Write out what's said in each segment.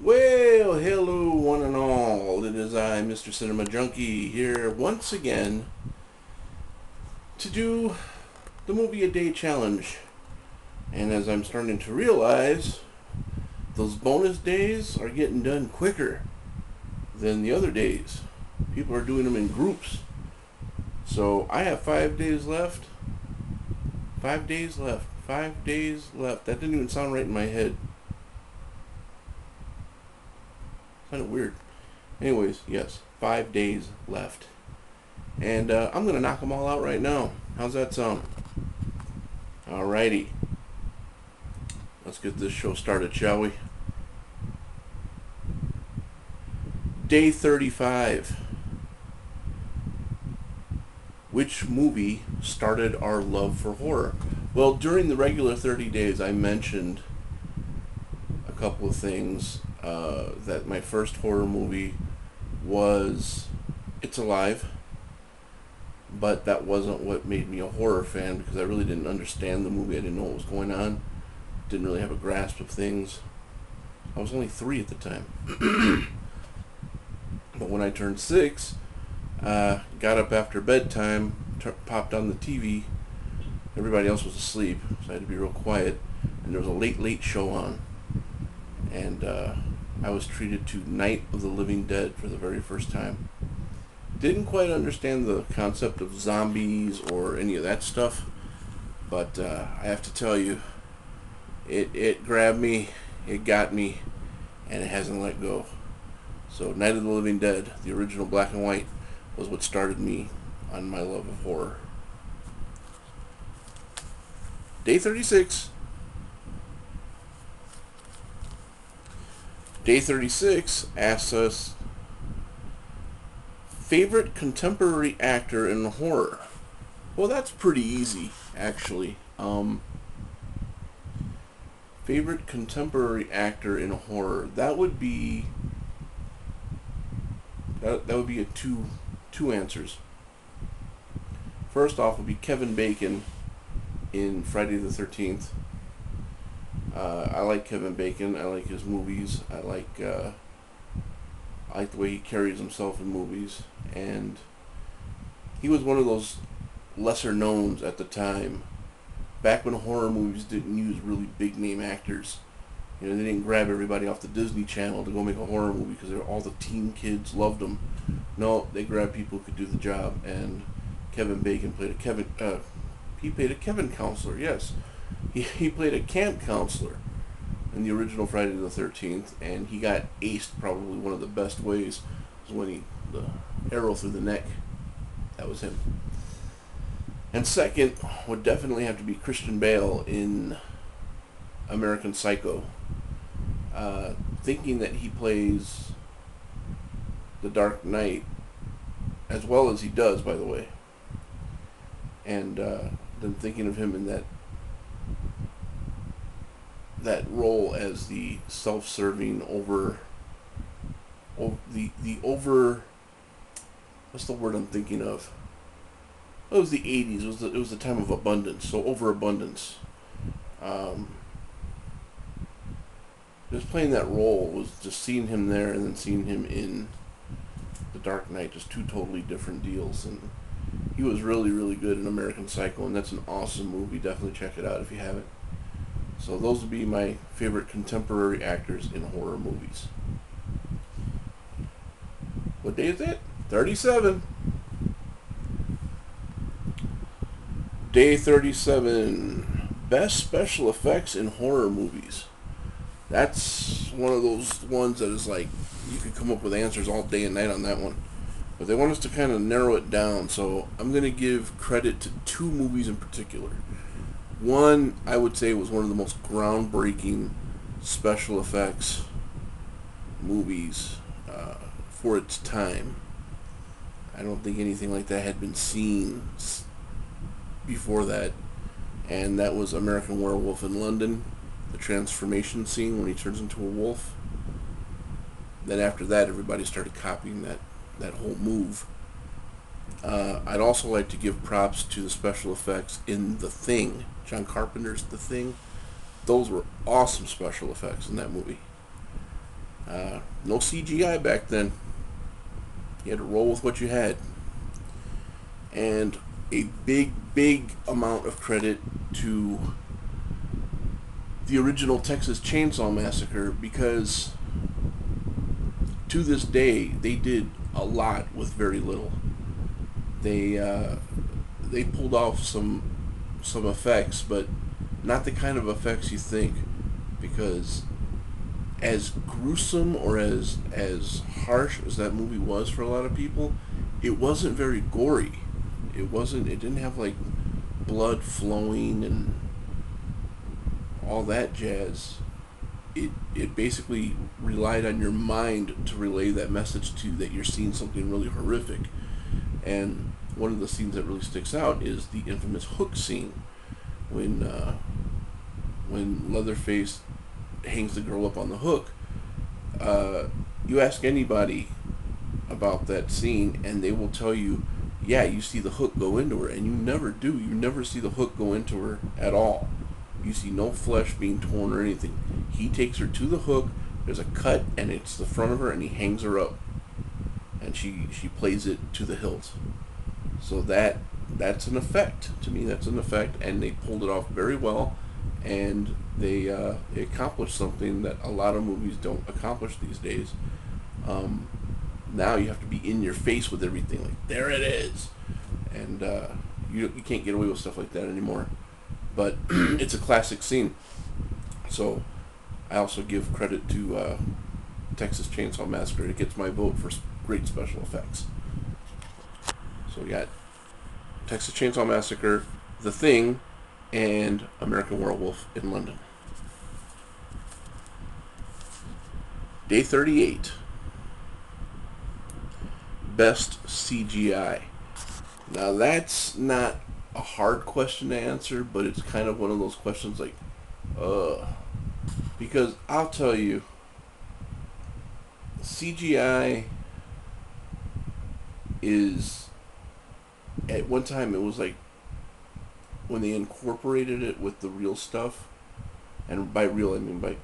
Well, hello, one and all. It is I, Mr. Cinema Junkie, here once again to do the movie a day challenge. And as I'm starting to realize, those bonus days are getting done quicker than the other days. People are doing them in groups. So I have 5 days left. 5 days left. 5 days left. That didn't even sound right in my head. Kind of weird. Anyways, yes, 5 days left. And I'm going to knock them all out right now. How's that sound? Alrighty. Let's get this show started, shall we? Day 35. Which movie started our love for horror? Well, during the regular 30 days, I mentioned a couple of things. That my first horror movie was It's Alive, but that wasn't what made me a horror fan because I really didn't understand the movie. I didn't know what was going on. Didn't really have a grasp of things. I was only 3 at the time. But when I turned 6, got up after bedtime, popped on the TV. Everybody else was asleep, so I had to be real quiet. And there was a late show on. And I was treated to Night of the Living Dead for the very first time. Didn't quite understand the concept of zombies or any of that stuff, but I have to tell you, it grabbed me, it got me, and it hasn't let go. So Night of the Living Dead, the original black and white, was what started me on my love of horror. Day 36. Day 36 asks us, favorite contemporary actor in horror? Well, that's pretty easy, actually. Favorite contemporary actor in horror? That would be a two answers. First off would be Kevin Bacon in Friday the 13th. I like Kevin Bacon. I like his movies. I like the way he carries himself in movies, and he was one of those lesser knowns at the time. Back when horror movies didn't use really big name actors, they didn't grab everybody off the Disney Channel to go make a horror movie because all the teen kids loved them. No, they grabbed people who could do the job, and Kevin Bacon played a Kevin. He played a Kevin counselor. Yes, he played a camp counselor in the original Friday the 13th, and he got aced probably one of the best ways was when the arrow through the neck. That was him. And second would definitely have to be Christian Bale in American Psycho. Thinking that he plays the Dark Knight as well as he does, by the way, and then thinking of him in that role as the self-serving over what's the word I'm thinking of? It was the 80s. It was the time of abundance. So overabundance. Just playing that role was just seeing him there and then seeing him in The Dark Knight. Just two totally different deals. And he was really, really good in American Psycho, and that's an awesome movie. Definitely check it out if you haven't. So those would be my favorite contemporary actors in horror movies. What day is it? 37. Day 37. Best special effects in horror movies. That's one of those ones that is like, you could come up with answers all day and night on that one. But they want us to kind of narrow it down, so I'm going to give credit to 2 movies in particular. One, I would say, was one of the most groundbreaking special effects movies for its time. I don't think anything like that had been seen before that, and that was American Werewolf in London, the transformation scene when he turns into a wolf. Then after that, everybody started copying that whole move. I'd also like to give props to the special effects in The Thing, John Carpenter's The Thing. Those were awesome special effects in that movie. No CGI back then. You had to roll with what you had. And a big amount of credit to the original Texas Chainsaw Massacre, because to this day they did a lot with very little. They pulled off some effects, but not the kind of effects you think, because as gruesome or as harsh as that movie was for a lot of people, it wasn't very gory. It didn't have like blood flowing and all that jazz. It basically relied on your mind to relay that message to you, that you're seeing something really horrific. And one of the scenes that really sticks out is the infamous hook scene when Leatherface hangs the girl up on the hook. You ask anybody about that scene, and they will tell you, yeah, you see the hook go into her, and you never do. You never see the hook go into her at all. You see no flesh being torn or anything. He takes her to the hook. There's a cut, and it's the front of her, and he hangs her up, and she plays it to the hilt. So that's an effect. To me, that's an effect, and they pulled it off very well, and they accomplished something that a lot of movies don't accomplish these days. Now you have to be in your face with everything, like there it is, and you can't get away with stuff like that anymore. But it's a classic scene. So I also give credit to Texas Chainsaw Massacre. It gets my vote for great special effects. So we got Texas Chainsaw Massacre, The Thing, and American Werewolf in London. Day 38. Best CGI. Now that's not a hard question to answer, but it's kind of one of those questions like, because I'll tell you, CGI is, at one time it was like, when they incorporated it with the real stuff, and by real I mean by,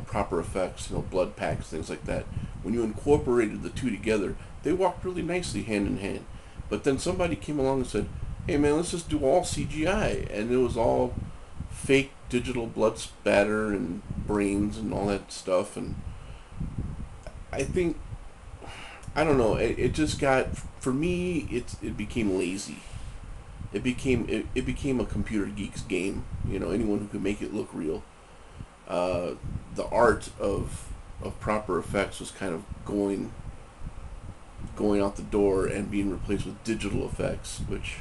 proper effects, blood packs, things like that. When you incorporated the two together, they walked really nicely hand in hand. But then somebody came along and said, hey man, let's just do all CGI, and it was all fake digital blood spatter and brains and all that stuff. And I think, I don't know, it just got, for me, it became lazy. It became a computer geek's game. Anyone who could make it look real. The art of proper effects was kind of going out the door and being replaced with digital effects, which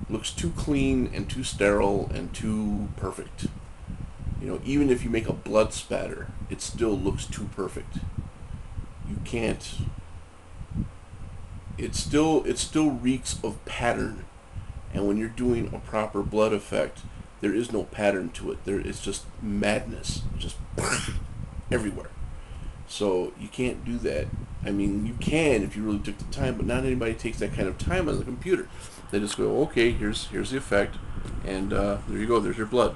looks too clean and too sterile and too perfect. Even if you make a blood spatter, it still looks too perfect. You can't. It still reeks of pattern, and when you're doing a proper blood effect, there is no pattern to it. It's just madness, just everywhere. So you can't do that. I mean, you can if you really took the time, but not anybody takes that kind of time on the computer. They just go, okay, here's the effect, and there you go, there's your blood.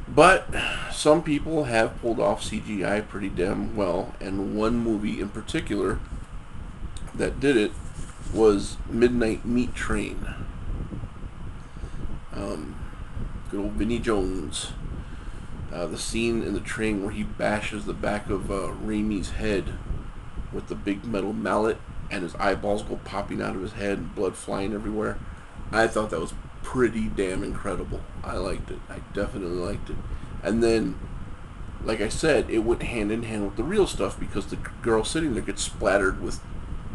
But some people have pulled off CGI pretty damn well, and one movie in particular that did it was Midnight Meat Train. Good old Vinnie Jones. The scene in the train where he bashes the back of Raimi's head with the big metal mallet, and his eyeballs go popping out of his head and blood flying everywhere. I thought that was pretty damn incredible. I liked it. I definitely liked it. And then, like I said, it went hand in hand with the real stuff, because the girl sitting there gets splattered with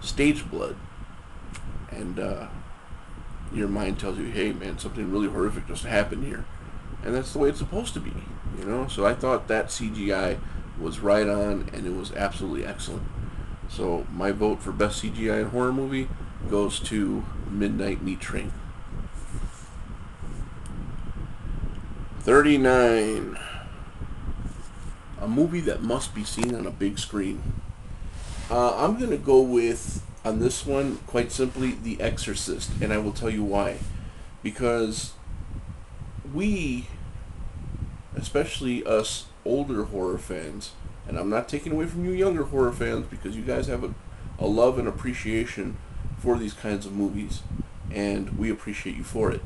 stage blood. And your mind tells you, hey man, something really horrific just happened here. And that's the way it's supposed to be, So I thought that CGI was right on, and it was absolutely excellent. So my vote for best CGI in horror movie goes to Midnight Meat Train. 39. A movie that must be seen on a big screen. I'm going to go with, on this one, quite simply, The Exorcist, and I will tell you why. Because we, especially us older horror fans, and I'm not taking away from you younger horror fans because you guys have a love and appreciation for these kinds of movies, and we appreciate you for it.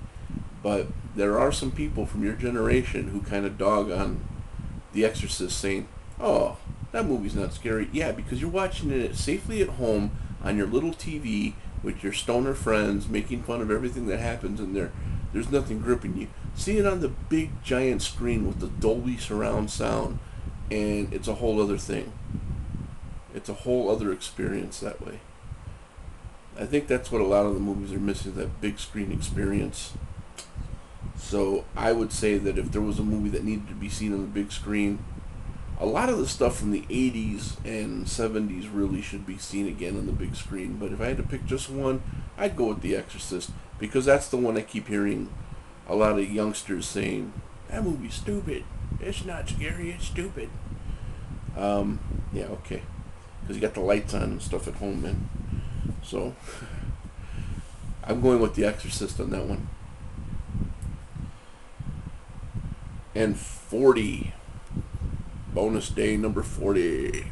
But there are some people from your generation who kind of dog on The Exorcist, saying, "Oh, that movie's not scary." Yeah, because you're watching it safely at home on your little TV with your stoner friends, making fun of everything that happens in there. There's nothing gripping you. See it on the big giant screen with the Dolby surround sound, and it's a whole other thing. It's a whole other experience that way. I think that's what a lot of the movies are missing, that big screen experience. So I would say that if there was a movie that needed to be seen on the big screen, a lot of the stuff from the 80s and 70s really should be seen again on the big screen. But if I had to pick just one, I'd go with The Exorcist, because that's the one I keep hearing a lot of youngsters saying, "That movie's stupid. It's not scary, it's stupid." Yeah, okay. Because you got the lights on and stuff at home, man. So, I'm going with The Exorcist on that one. And 40. Bonus day number 40.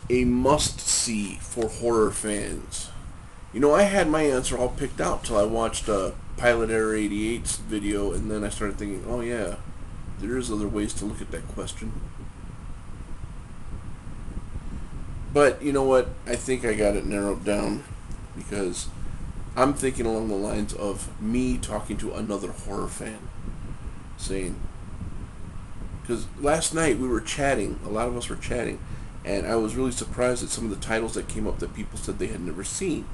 A must-see for horror fans. You know, I had my answer all picked out till I watched Pilot Error 88's video, and then I started thinking, oh yeah, there's other ways to look at that question. But you know what? I think I got it narrowed down, because I'm thinking along the lines of me talking to another horror fan, saying, because last night we were chatting, a lot of us were chatting, and I was really surprised at some of the titles that came up that people said they had never seen.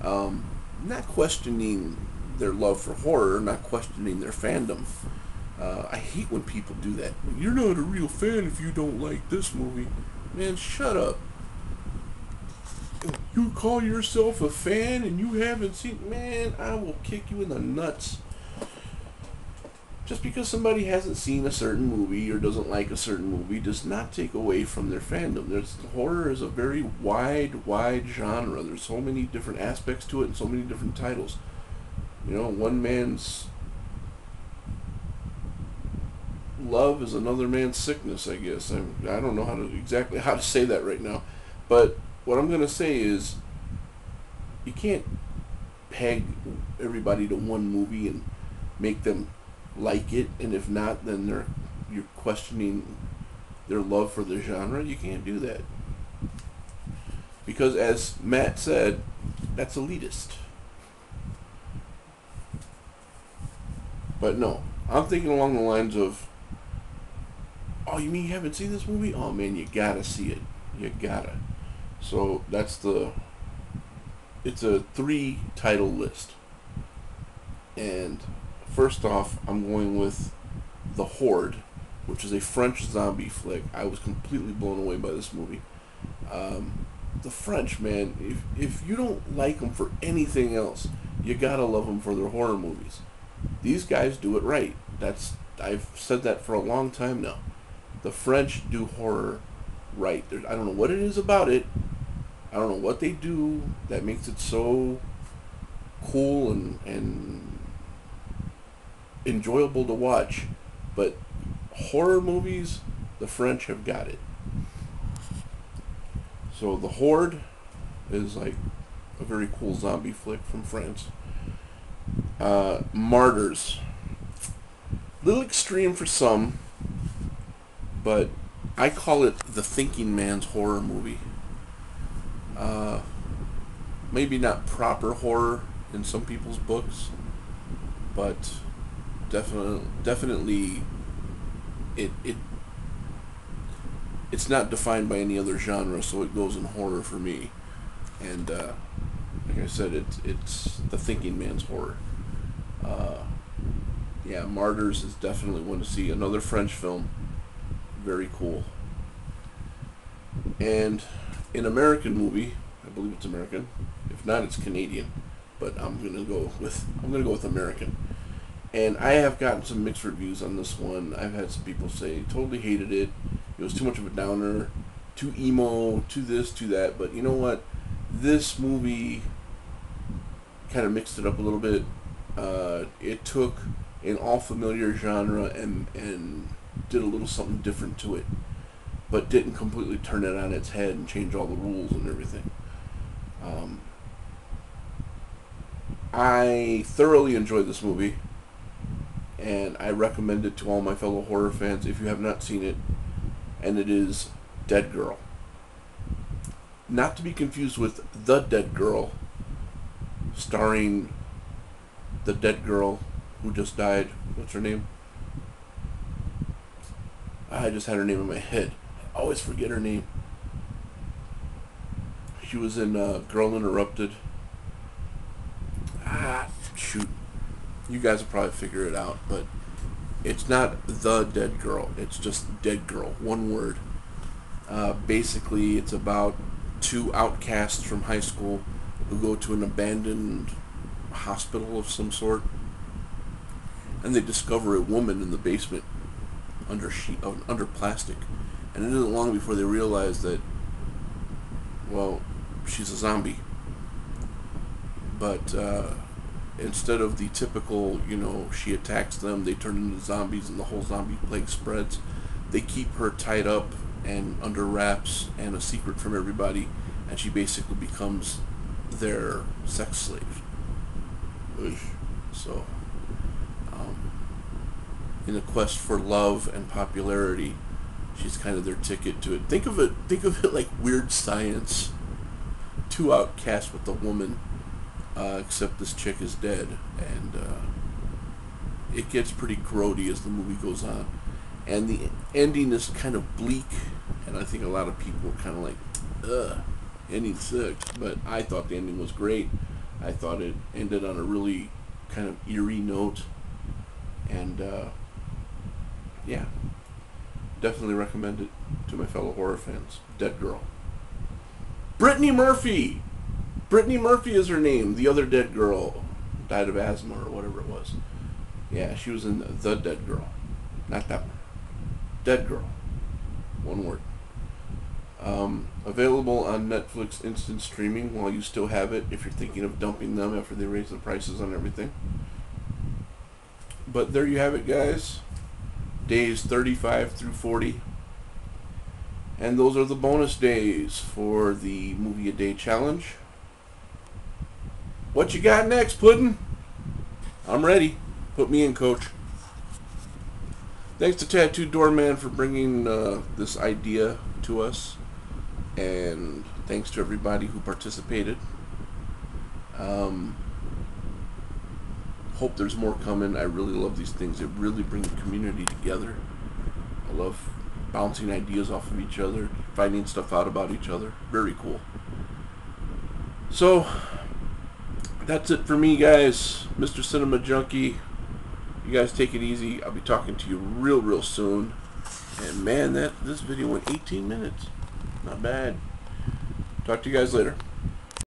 Not questioning their love for horror, not questioning their fandom. I hate when people do that. You're not a real fan if you don't like this movie. Man, shut up. You call yourself a fan and you haven't seen... Man, I will kick you in the nuts. Just because somebody hasn't seen a certain movie or doesn't like a certain movie does not take away from their fandom. Horror is a very wide genre. There's so many different aspects to it and so many different titles. You know, one man's love is another man's sickness, I guess. I don't know exactly how to say that right now. But what I'm going to say is, you can't peg everybody to one movie and make them like it, and if not, then you're questioning their love for the genre. You can't do that, because as Matt said, that's elitist. But no, I'm thinking along the lines of, oh, you mean you haven't seen this movie? Oh man, you gotta see it. You gotta. So it's a 3 title list. And first off, I'm going with The Horde, which is a French zombie flick. I was completely blown away by this movie. The French, man, if you don't like them for anything else, you gotta love them for their horror movies. These guys do it right. I've said that for a long time now. The French do horror right. I don't know what it is about it. I don't know what they do that makes it so cool and enjoyable to watch. But horror movies, the French have got it. So The Horde is like a very cool zombie flick from France. Martyrs. Little extreme for some, but I call it the thinking man's horror movie. Maybe not proper horror in some people's books, but definitely it's not defined by any other genre, so it goes in horror for me. And like I said, it's the thinking man's horror. Yeah, Martyrs is definitely one to see. Another French film, very cool. And an American movie, I believe it's American. If not, it's Canadian. But I'm gonna go with American. And I have gotten some mixed reviews on this one. I've had some people say totally hated it. It was too much of a downer, too emo, too this, too that. But you know what? This movie kind of mixed it up a little bit. It took an all familiar genre and did a little something different to it, but didn't completely turn it on its head and change all the rules and everything. I thoroughly enjoyed this movie, and I recommend it to all my fellow horror fans if you have not seen it, and it is Dead Girl. Not to be confused with The Dead Girl, starring the dead girl who just died. What's her name? I just had her name in my head. I always forget her name. She was in Girl Interrupted. Shoot. You guys will probably figure it out, but it's not The Dead Girl. It's just Dead Girl. One word. Basically, it's about two outcasts from high school who go to an abandoned hospital of some sort, and they discover a woman in the basement under plastic, and it isn't long before they realize that, well, she's a zombie. But instead of the typical, she attacks them, they turn into zombies, and the whole zombie plague spreads. They keep her tied up and under wraps and a secret from everybody, and she basically becomes their sex slave. So, in a quest for love and popularity, she's kind of their ticket to it. Think of it like Weird Science. Two outcasts with a woman, except this chick is dead, and it gets pretty grody as the movie goes on. And the ending is kind of bleak, and I think a lot of people are kind of like, ugh, ending sucks. But I thought the ending was great. I thought it ended on a really kind of eerie note, and yeah, definitely recommend it to my fellow horror fans. Dead Girl. Brittany Murphy! Brittany Murphy is her name. The other dead girl died of asthma or whatever it was. Yeah, she was in The Dead Girl. Not that one. Dead Girl. One word. Available on Netflix instant streaming while you still have it, if you're thinking of dumping them after they raise the prices on everything. But there you have it, guys. Days 35 through 40. And those are the bonus days for the Movie a Day Challenge. What you got next, Puddin'? I'm ready. Put me in, coach. Thanks to Tattooed Doorman for bringing this idea to us. And thanks to everybody who participated. Hope there's more coming. I really love these things. They really bring the community together. I love bouncing ideas off of each other, finding stuff out about each other. Very cool. So, that's it for me, guys. Mr. Cinema Junkie. You guys take it easy. I'll be talking to you real soon. And man, this video went 18 minutes. Not bad. Talk to you guys later.